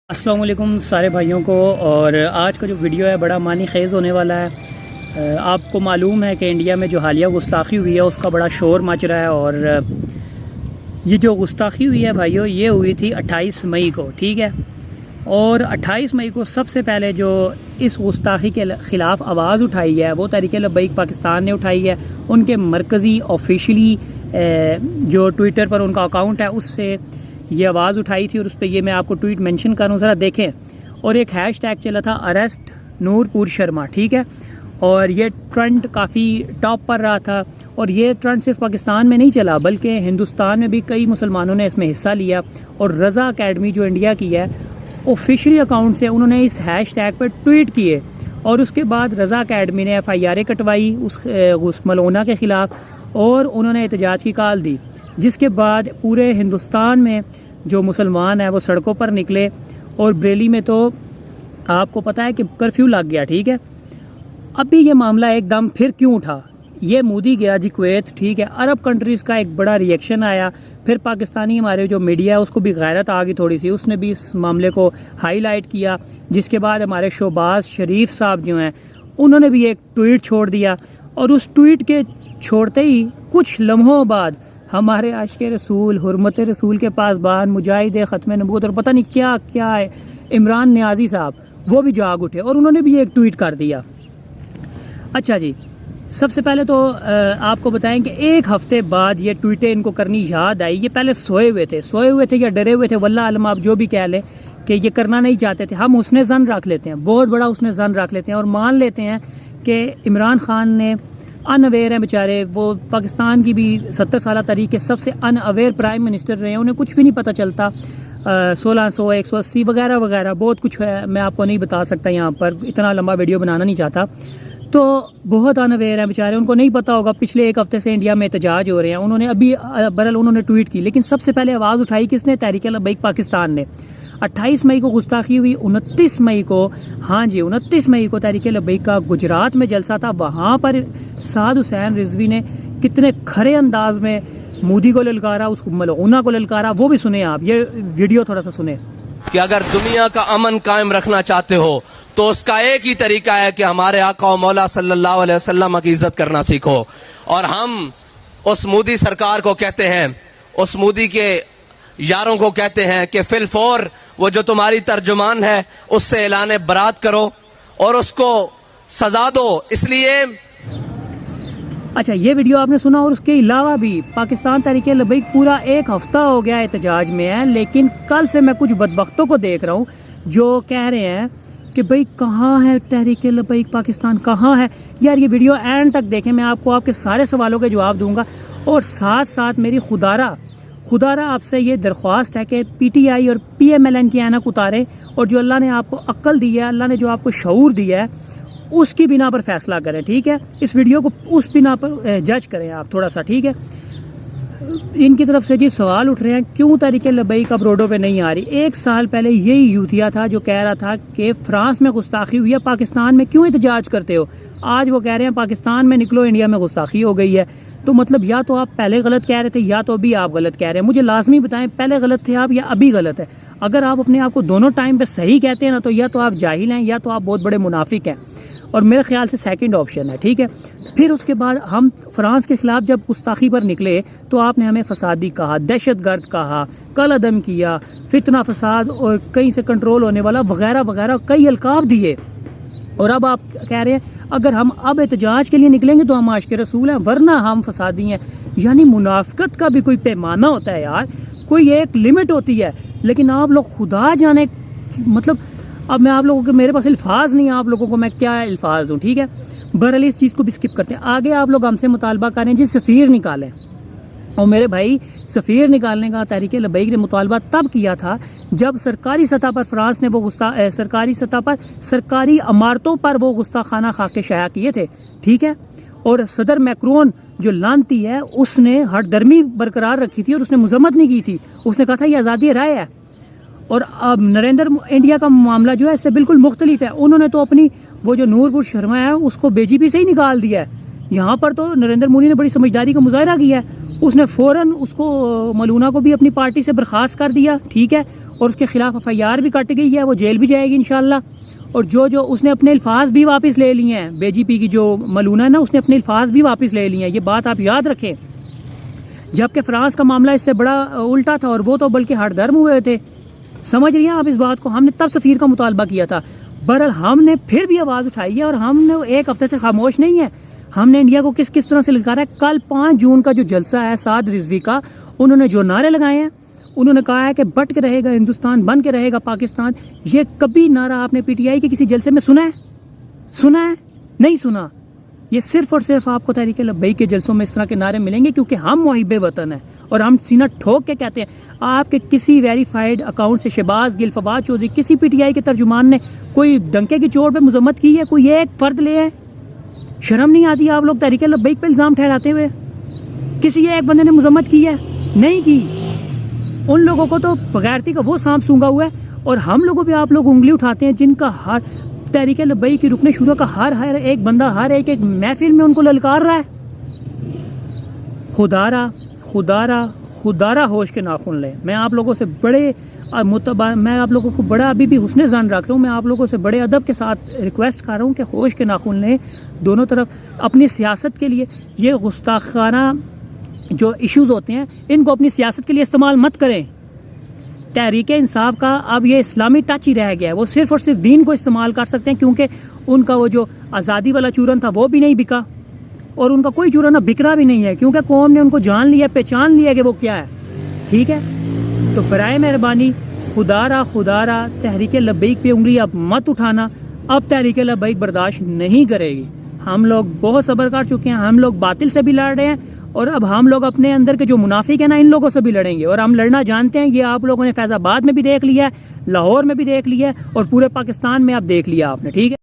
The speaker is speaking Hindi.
अस्सलाम वालेकुम सारे भाइयों को। और आज का जो वीडियो है बड़ा मानी खेज़ होने वाला है। आपको मालूम है कि इंडिया में जो हालिया गुस्ताखी हुई है उसका बड़ा शोर मच रहा है। और ये जो गुस्ताखी हुई है भाइयों, ये हुई थी 28 मई को, ठीक है। और 28 मई को सबसे पहले जो इस गुस्ताखी के ख़िलाफ़ आवाज़ उठाई है वो तहरीक लब्बैक पाकिस्तान ने उठाई है। उनके मरकज़ी ऑफिशियली जो ट्विटर पर उनका अकाउंट है उससे ये आवाज़ उठाई थी। और उस पर ये मैं आपको ट्वीट मेंशन करूँ, ज़रा देखें। और एक हैशटैग चला था अरेस्ट नूरपुर शर्मा, ठीक है। और ये ट्रेंड काफ़ी टॉप पर रहा था। और ये ट्रेंड सिर्फ पाकिस्तान में नहीं चला बल्कि हिंदुस्तान में भी कई मुसलमानों ने इसमें हिस्सा लिया। और रज़ा अकेडमी जो इंडिया की है ऑफिशियली अकाउंट से उन्होंने इस हैशटैग पर ट्वीट किए। और उसके बाद रज़ा अकेडमी ने FIR कटवाई उस मलौना के ख़िलाफ़ और उन्होंने एहतजाज की कॉल दी, जिसके बाद पूरे हिंदुस्तान में जो मुसलमान हैं वो सड़कों पर निकले। और बरेली में तो आपको पता है कि कर्फ्यू लग गया, ठीक है। अभी ये मामला एकदम फिर क्यों उठा? ये मोदी गया जी कुवैत, ठीक है। अरब कंट्रीज़ का एक बड़ा रिएक्शन आया। फिर पाकिस्तानी हमारे जो मीडिया है उसको भी गैरत आ गई थोड़ी सी, उसने भी इस मामले को हाईलाइट किया। जिसके बाद हमारे शहबाज शरीफ साहब जो हैं उन्होंने भी एक ट्वीट छोड़ दिया। और उस ट्वीट के छोड़ते ही कुछ लम्हों बाद हमारे आशिक़ रसूल हुर्मत रसूल के पासबान मुजाहिद ख़त्म नबूवत और पता नहीं क्या क्या है इमरान नियाज़ी साहब, वो भी जाग उठे और उन्होंने भी एक ट्वीट कर दिया। अच्छा जी, सबसे पहले तो आपको बताएं कि एक हफ़्ते बाद ये ट्वीटें इनको करनी याद आई। ये पहले सोए हुए थे या डरे हुए थे, वल्लाह आलम, आप जो भी कह लें, कि ये करना नहीं चाहते थे। हम उसने ज़न रख लेते हैं, बहुत बड़ा उसने ज़न रख लेते हैं और मान लेते हैं कि इमरान खान ने अनअवेयर है बेचारे। वो पाकिस्तान की भी 70 साल तारीख के सबसे अनअवेयर प्राइम मिनिस्टर रहे हैं, उन्हें कुछ भी नहीं पता चलता। 1600 180 वगैरह वगैरह बहुत कुछ है, मैं आपको नहीं बता सकता यहाँ पर, इतना लंबा वीडियो बनाना नहीं चाहता। तो बहुत अनअवेयर हैं बेचारे, उनको नहीं पता होगा पिछले एक हफ्ते से इंडिया में एहतजाज हो रहे हैं। उन्होंने अभी बहरहाल उन्होंने ट्वीट की, लेकिन सबसे पहले आवाज़ उठाई किसने? तहरीक लब्बैक पाकिस्तान ने। 28 मई को गुस्ताखी हुई। 29 मई को, हाँ जी 29 मई को तहरीक लब्बैक का गुजरात में जलसा था। वहाँ पर साद हुसैन रिजवी ने कितने खरे अंदाज में मोदी को ललकारा, उस मलऊना को ललकारा, वो भी सुने आप। ये वीडियो थोड़ा सा सुने। कि अगर दुनिया का अमन कायम रखना चाहते हो तो उसका एक ही तरीका है कि हमारे आका और मौला सल्लल्लाहु अलैहि वसल्लम की इज्जत करना सीखो। और हम उस मोदी सरकार को कहते हैं, उस मोदी के यारों को कहते हैं कि फिलफौर वो जो तुम्हारी तर्जुमान है उससे ऐलान बरात करो और उसको सजा दो। इसलिए अच्छा, ये वीडियो आपने सुना। और उसके अलावा भी पाकिस्तान तहरीक लब्बैक पूरा एक हफ्ता हो गया एहतजाज में है, लेकिन कल से मैं कुछ बदबख्तों को देख रहा हूँ जो कह रहे हैं कि भाई कहाँ है तहरीक लब्बैक पाकिस्तान, कहाँ है यार। ये वीडियो एंड तक देखें, मैं आपको आपके सारे सवालों के जवाब दूंगा। और साथ साथ मेरी खुदारा आपसे ये दरख्वास्त है कि PTI और PMLN की ऐनक उतारें और जो अल्लाह ने आपको अक्ल दी है, अल्लाह ने जो आपको शऊर दिया है, उसकी बिना पर फैसला करें, ठीक है। इस वीडियो को उस बिना पर जज करें आप थोड़ा सा, ठीक है। इनकी तरफ से जी सवाल उठ रहे हैं क्यों तहरीक लब्बैक अब रोडों पे नहीं आ रही। एक साल पहले यही यूथिया था जो कह रहा था कि फ्रांस में गुस्ताखी हुई है, पाकिस्तान में क्यों एहतजाज करते हो। आज वो कह रहे हैं पाकिस्तान में निकलो, इंडिया में गुस्ताखी हो गई है। तो मतलब या तो आप पहले गलत कह रहे थे या तो अभी आप गलत कह रहे हैं। मुझे लाजमी बताएं, पहले गलत थे आप या अभी गलत है। अगर आप अपने आप को दोनों टाइम पे सही कहते हैं ना, तो या तो आप जाहिल हैं या तो आप बहुत बड़े मुनाफिक हैं। और मेरे ख्याल से सेकंड ऑप्शन है, ठीक है। फिर उसके बाद हम फ्रांस के खिलाफ जब गुस्ताखी पर निकले तो आपने हमें फसादी कहा, दहशतगर्द कहा, कल अदम किया, फितना फसाद और कहीं से कंट्रोल होने वाला वगैरह वगैरह कई अलकाब दिए। और अब आप कह रहे हैं अगर हम अब एहतजाज के लिए निकलेंगे तो हम आशिक़ रसूल हैं, वरना हम फसादी हैं। यानी मुनाफिकत का भी कोई पैमाना होता है यार, कोई एक लिमिट होती है। लेकिन आप लोग खुदा जाने, मतलब अब मैं आप लोगों के, मेरे पास अल्फाज नहीं है, आप लोगों को मैं क्या अल्फाज दूँ, ठीक है। बहरहाल इस चीज़ को भी स्किप करते हैं। आगे आप लोग हमसे मुतालबा करें जी सफ़ीर निकालें। और मेरे भाई, सफ़ीर निकालने का तहरीक लब्बैक ने मुतालबा तब किया था जब सरकारी सतह पर फ्रांस ने वो सरकारी सतह पर सरकारी इमारतों पर वो गुस्ताखाना खाके शाया किए थे, ठीक है। और सदर मैक्रोन जो लानती है उसने हरदर्मी बरकरार रखी थी और उसने मजम्मत नहीं की थी। उसने कहा था ये आज़ादी राय है। और अब इंडिया का मामला जो है इससे बिल्कुल मुख्तलिफ है। उन्होंने तो अपनी वो जो नूरपुर शर्मा है उसको BJP से ही निकाल दिया है। यहाँ पर तो नरेंद्र मोदी ने बड़ी समझदारी का मुजाहरा किया है। उसने फ़ौरन उसको मलूना को भी अपनी पार्टी से बर्खास्त कर दिया, ठीक है। और उसके ख़िलाफ़ FIR भी कट गई है, वो जेल भी जाएगी इंशाल्लाह। और जो उसने अपने अल्फाज भी वापस ले लिए हैं, BJP की जो मलूना है ना, उसने अपने अल्फाज भी वापस ले लिए हैं, ये बात आप याद रखें। जबकि फ्रांस का मामला इससे बड़ा उल्टा था और वो तो बल्कि हरदर्म हुए थे। समझ रही हैं आप इस बात को? हमने तब सफ़ीर का मुतालबा किया था। बहरहाल हमने फिर भी आवाज़ उठाई है और हमने एक हफ्ते से खामोश नहीं है। हमने इंडिया को किस किस तरह से ललकारा है। कल 5 जून का जो जलसा है साद रिजवी का, उन्होंने जो नारे लगाए हैं, उन्होंने कहा है कि बट के रहेगा हिंदुस्तान, बन के रहेगा पाकिस्तान। ये कभी नारा आपने PTI के किसी जलसे में सुना है? सुना है? नहीं सुना। ये सिर्फ और सिर्फ आपको तहरीक लब्बैक के जलसों में इस तरह के नारे मिलेंगे, क्योंकि हम मुहिब्बे वतन हैं और हम सीना ठोक के कहते हैं। आपके किसी वेरीफाइड अकाउंट से शहबाज गिल, फवाद चौधरी, किसी PTI के तर्जुमान ने कोई डंके की चोट पे मजम्मत की है? कोई एक फर्द ले है? शर्म नहीं आती आप लोग तहरीक लब्बैक पे इल्ज़ाम ठहराते हुए? किसी एक बंदे ने मजम्मत की है? नहीं की। उन लोगों को तो बगैरती का वो सांप सूंघा हुआ है, और हम लोगों पे आप लोग उंगली उठाते हैं जिनका हर तहरीक लब्बैक की रुकने शुरू का हर एक बंदा हर एक महफिल में उनको ललकार रहा है। खुदारा होश के नाखून ले। मैं आप लोगों से बड़े मैं आप लोगों को बड़ा अभी भी हुस्ने ज़ान रख रहा हूँ। मैं आप लोगों से बड़े अदब के साथ रिक्वेस्ट कर रहा हूँ कि होश के नाखून लें दोनों तरफ। अपनी सियासत के लिए ये गुस्ताखाना जो इश्यूज़ होते हैं, इनको अपनी सियासत के लिए इस्तेमाल मत करें। तहरीक इंसाफ का अब ये इस्लामी टच ही रह गया है। वो सिर्फ और सिर्फ दीन को इस्तेमाल कर सकते हैं, क्योंकि उनका वो जो आज़ादी वाला चूरन था वो भी नहीं बिका, और उनका कोई चूरन अब बिकरा भी नहीं है, क्योंकि कौम ने उनको जान लिया, पहचान लिया कि वो क्या है। ठीक है, तो बराए मेहरबानी खुदारा तहरीक लब्बैक पे उंगली अब मत उठाना। अब तहरीक लब्बैक बर्दाश्त नहीं करेगी। हम लोग बहुत सब्र कर चुके हैं। हम लोग बातिल से भी लड़ रहे हैं, और अब हम लोग अपने अंदर के जो मुनाफिक है ना, इन लोगों से भी लड़ेंगे। और हम लड़ना जानते हैं। ये आप लोगों ने फैज़ाबाद में भी देख लिया है, लाहौर में भी देख लिया है, और पूरे पाकिस्तान में अब देख लिया आपने। ठीक है।